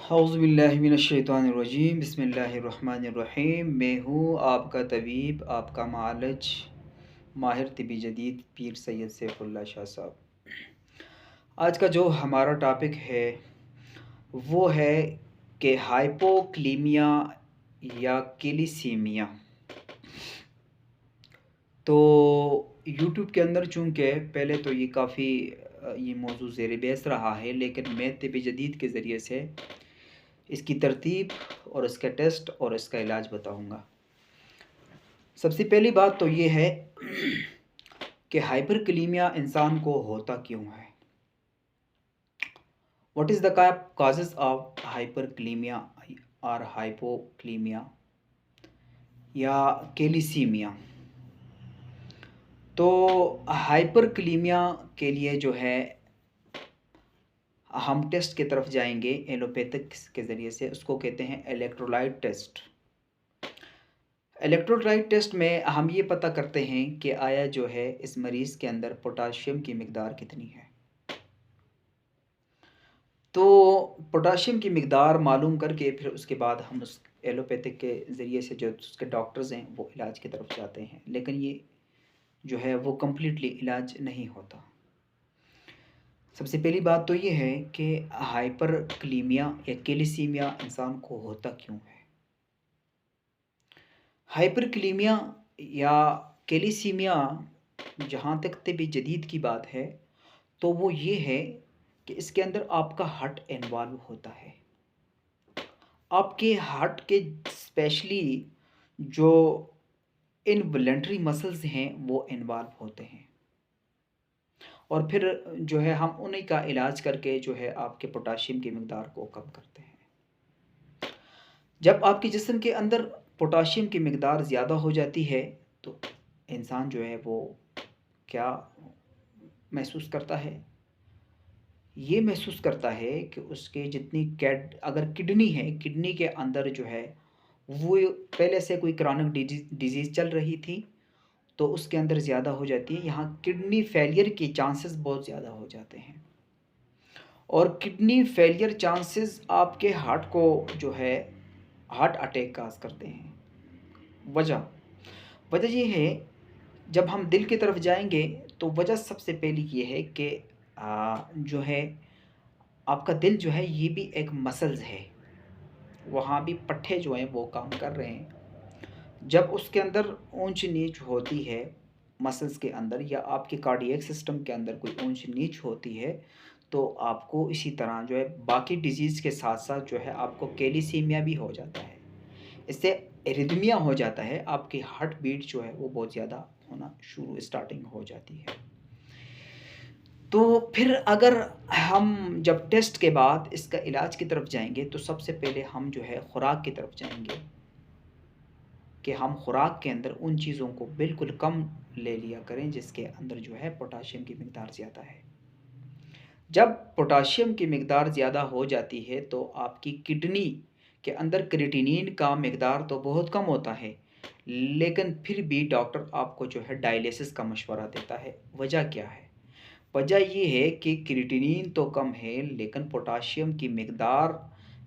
हौज़ुबिल्लाहिमिनश्शैतानिर्रजीम बिस्मिल्लाहिर्रहमानिर्रहीम। मैं हूँ आपका तबीब, आपका मालज, माहिर तिबी जदीद पीर सैयद सैफुल्लाह शाह साहब। आज का जो हमारा टॉपिक है वो है कि हाइपोक्लीमिया या कैलिसीमिया। तो यूट्यूब के अंदर चूँकि पहले तो ये काफ़ी ये मौजू ज़ेर बहस रहा है, लेकिन मैं तिब जदीद के ज़रिए से इसकी तरतीब और इसका टेस्ट और इसका इलाज बताऊँगा। सबसे पहली बात तो ये है कि हाइपरकलीमिया इंसान को होता क्यों है? What is the causes of hyperkalemia और हाइपोक्लीमिया या कैलिसीमिया? तो हाइपरकलीमिया के लिए जो है हम टेस्ट की तरफ जाएँगे एलोपैथिक्स के ज़रिए से, उसको कहते हैं इलेक्ट्रोलाइट टेस्ट। इलेक्ट्रोलाइट टेस्ट में हम ये पता करते हैं कि आया जो है इस मरीज़ के अंदर पोटाशियम की मिक़दार कितनी है। तो पोटाशियम की मिक़दार मालूम करके फिर उसके बाद हम उस एलोपैथिक के ज़रिए से जो उसके डॉक्टर्स हैं वो इलाज की तरफ जाते हैं, लेकिन ये जो है वो कंप्लीटली इलाज नहीं होता। सबसे पहली बात तो ये है कि हाइपरकलीमिया या कैलिसीमिया इंसान को होता क्यों है? हाइपरकलीमिया या कैलिसीमिया जहाँ तक तिब जदीद की बात है, तो वो ये है कि इसके अंदर आपका हार्ट इन्वॉल्व होता है। आपके हार्ट के स्पेशली जो इनवॉलंटरी मसल्स हैं वो इन्वॉल्व होते हैं, और फिर जो है हम उन्हीं का इलाज करके जो है आपके पोटाशियम की मिक़दार को कम करते हैं। जब आपके जिस्म के अंदर पोटाशियम की मिक़दार ज़्यादा हो जाती है, तो इंसान जो है वो क्या महसूस करता है? ये महसूस करता है कि उसके जितनी कैड अगर किडनी है, किडनी के अंदर जो है वो पहले से कोई क्रॉनिक डिज़ीज़ चल रही थी, तो उसके अंदर ज़्यादा हो जाती है। यहाँ किडनी फेलियर के चांसेस बहुत ज़्यादा हो जाते हैं, और किडनी फेलियर चांसेस आपके हार्ट को जो है हार्ट अटैक काज़ करते हैं। वजह वजह ये है, जब हम दिल की तरफ जाएँगे तो वजह सबसे पहली ये है कि जो है आपका दिल जो है ये भी एक मसल्स है, वहाँ भी पट्ठे जो हैं वो काम कर रहे हैं। जब उसके अंदर ऊंच-नीच होती है मसल्स के अंदर, या आपके कार्डियक सिस्टम के अंदर कोई ऊंच-नीच होती है, तो आपको इसी तरह जो है बाकी डिज़ीज़ के साथ-साथ जो है आपको कैलिसीमिया भी हो जाता है। इससे एरिथमिया हो जाता है, आपकी हार्ट बीट जो है वो बहुत ज़्यादा होना शुरू स्टार्टिंग हो जाती है। तो फिर अगर हम जब टेस्ट के बाद इसका इलाज की तरफ जाएँगे, तो सबसे पहले हम जो है खुराक की तरफ जाएँगे कि हम खुराक के अंदर उन चीज़ों को बिल्कुल कम ले लिया करें जिसके अंदर जो है पोटाशियम की मिक़दार ज़्यादा है। जब पोटाशियम की मिक़दार ज़्यादा हो जाती है, तो आपकी किडनी के अंदर क्रिएटिनिन का मिक़दार तो बहुत कम होता है, लेकिन फिर भी डॉक्टर आपको जो है डायलिसिस का मशवरा देता है। वजह क्या है? वजह ये है कि क्रिएटिनिन तो कम है, लेकिन पोटाशियम की मिक़दार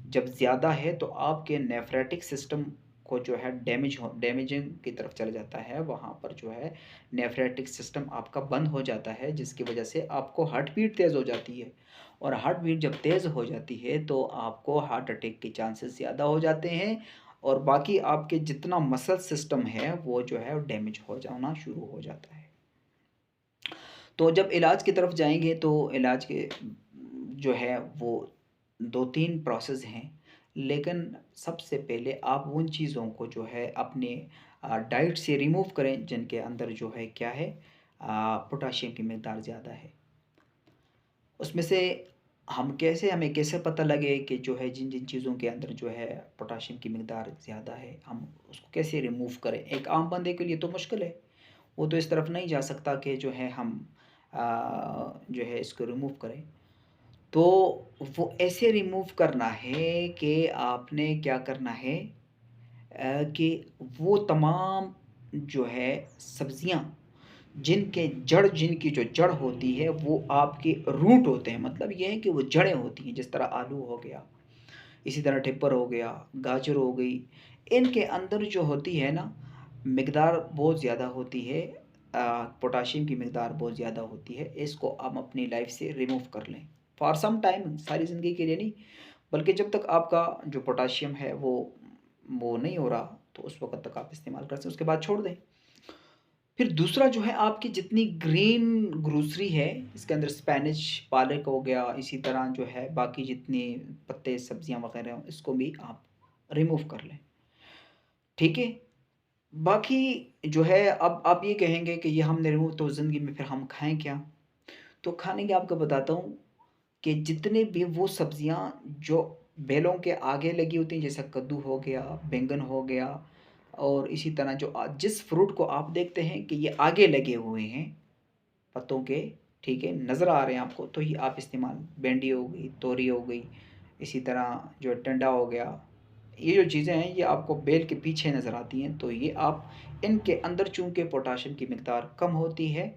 जब ज़्यादा है तो आपके नेफ्रेटिक सिस्टम को जो है डैमेजिंग की तरफ चला जाता है। वहाँ पर जो है नेफ्रेटिक सिस्टम आपका बंद हो जाता है, जिसकी वजह से आपको हार्ट बीट तेज़ हो जाती है, और हार्ट बीट जब तेज़ हो जाती है तो आपको हार्ट अटैक के चांसेस ज़्यादा हो जाते हैं, और बाकी आपके जितना मसल सिस्टम है वो जो है डैमेज हो जाना शुरू हो जाता है। तो जब इलाज की तरफ जाएँगे तो इलाज के जो है वो 2-3 प्रोसेस हैं, लेकिन सबसे पहले आप उन चीज़ों को जो है अपने डाइट से रिमूव करें जिनके अंदर जो है क्या है, पोटाशियम की मिक़दार ज़्यादा है। उसमें से हमें कैसे पता लगे कि जो है जिन-जिन चीज़ों के अंदर जो है पोटाशियम की मिक़दार ज़्यादा है, हम उसको कैसे रिमूव करें? एक आम बंदे के लिए तो मुश्किल है। वो तो इस तरफ नहीं जा सकता कि जो है हम जो है इसको रिमूव करें। तो वो ऐसे रिमूव करना है कि आपने क्या करना है, कि वो तमाम जो है सब्ज़ियाँ जिनकी जो जड़ होती है वो आपके रूट होते हैं। मतलब ये है कि वो जड़ें होती हैं, जिस तरह आलू हो गया इसी तरह टिप्पर हो गया, गाजर हो गई, इनके अंदर जो होती है ना मिकदार बहुत ज़्यादा होती है, पोटाशियम की मिकदार बहुत ज़्यादा होती है। इसको आप अपनी लाइफ से रिमूव कर लें फॉर सम टाइम, सारी ज़िंदगी के लिए नहीं, बल्कि जब तक आपका जो पोटाशियम है वो नहीं हो रहा, तो उस वक़्त तक आप इस्तेमाल कर सकते हैं, उसके बाद छोड़ दें। फिर दूसरा जो है आपकी जितनी ग्रीन ग्रोसरी है, इसके अंदर स्पेनिश, पालक हो गया, इसी तरह जो है बाकी जितनी पत्ते, सब्जियाँ वग़ैरह हों, इसको भी आप रिमूव कर लें, ठीक है? बाकी जो है अब आप ये कहेंगे कि ये हमने रिमूव तो ज़िंदगी में फिर हम खाएँ क्या? तो खाने की आपको बताता हूँ कि जितने भी वो सब्जियाँ जो बेलों के आगे लगी होती हैं, जैसे कद्दू हो गया, बैंगन हो गया और इसी तरह जो जिस फ्रूट को आप देखते हैं कि ये आगे लगे हुए हैं पत्तों के, ठीक है, नज़र आ रहे हैं आपको, तो ये आप इस्तेमाल, भिंडी हो गई, तोरी हो गई, इसी तरह जो टिंडा हो गया, ये जो चीज़ें हैं ये आपको बेल के पीछे नज़र आती हैं, तो ये आप इनके अंदर चूँकि पोटाशियम की मिकदार कम होती है,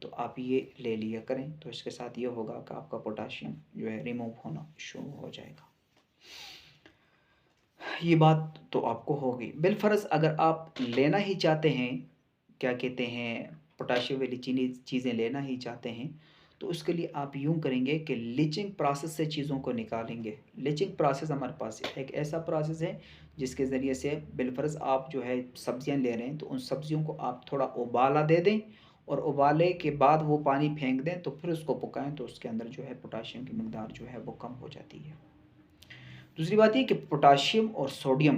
तो आप ये ले लिया करें, तो इसके साथ ये होगा कि आपका पोटाशियम जो है रिमूव होना शुरू हो जाएगा। ये बात तो आपको हो गई। बिलफ़र्ज़ अगर आप लेना ही चाहते हैं, क्या कहते हैं, पोटाशियम वाली चीनी चीज़ें लेना ही चाहते हैं, तो उसके लिए आप यूँ करेंगे कि लीचिंग प्रोसेस से चीज़ों को निकालेंगे। लीचिंग प्रोसेस हमारे पास एक ऐसा प्रोसेस है, जिसके ज़रिए से बिलफ़र्ज़ आप जो है सब्ज़ियाँ ले रहे हैं, तो उन सब्ज़ियों को आप थोड़ा उबाला दे दें और उबाले के बाद वो पानी फेंक दें, तो फिर उसको पकाएँ, तो उसके अंदर जो है पोटाशियम की मिकदार जो है वो कम हो जाती है। दूसरी बात ये कि पोटाशियम और सोडियम,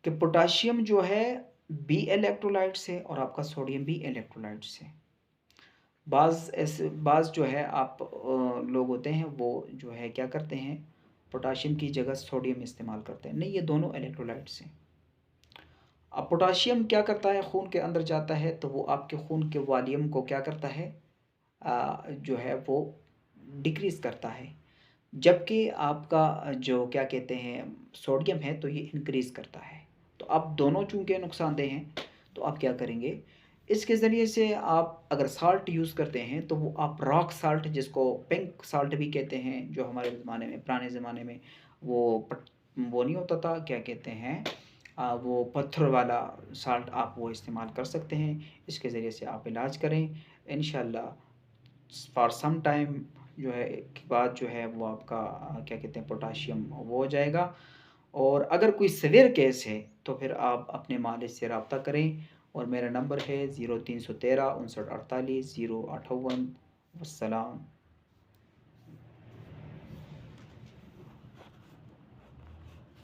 कि पोटाशियम जो है बी इलेक्ट्रोलाइट्स है और आपका सोडियम भी इलेक्ट्रोलाइट्स है। बाज़ जो है आप लोग होते हैं वो जो है क्या करते हैं, पोटाशियम की जगह सोडियम इस्तेमाल करते हैं। नहीं, ये दोनों इलेक्ट्रोलाइट्स हैं। अब पोटाशियम क्या करता है, खून के अंदर जाता है तो वो आपके खून के वॉल्यूम को क्या करता है, जो है वो डिक्रीज़ करता है। जबकि आपका जो क्या कहते हैं सोडियम है तो ये इंक्रीज़ करता है। तो अब दोनों चूँकि नुकसानदेह हैं, तो आप क्या करेंगे, इसके ज़रिए से आप अगर साल्ट यूज़ करते हैं तो वो आप रॉक साल्ट, जिसको पिंक साल्ट भी कहते हैं, जो हमारे ज़माने में, पुराने ज़माने में वो नहीं होता था, क्या कहते हैं, वो पत्थर वाला साल्ट, आप वो इस्तेमाल कर सकते हैं। इसके ज़रिए से आप इलाज करें, इंशाअल्लाह फॉर सम टाइम जो है के बाद जो है वो आपका क्या कहते हैं पोटाशियम वो हो जाएगा। और अगर कोई सीवियर केस है तो फिर आप अपने मालिज से रब्ता करें और मेरा नंबर है 0313 59 48 058। वस्सलाम।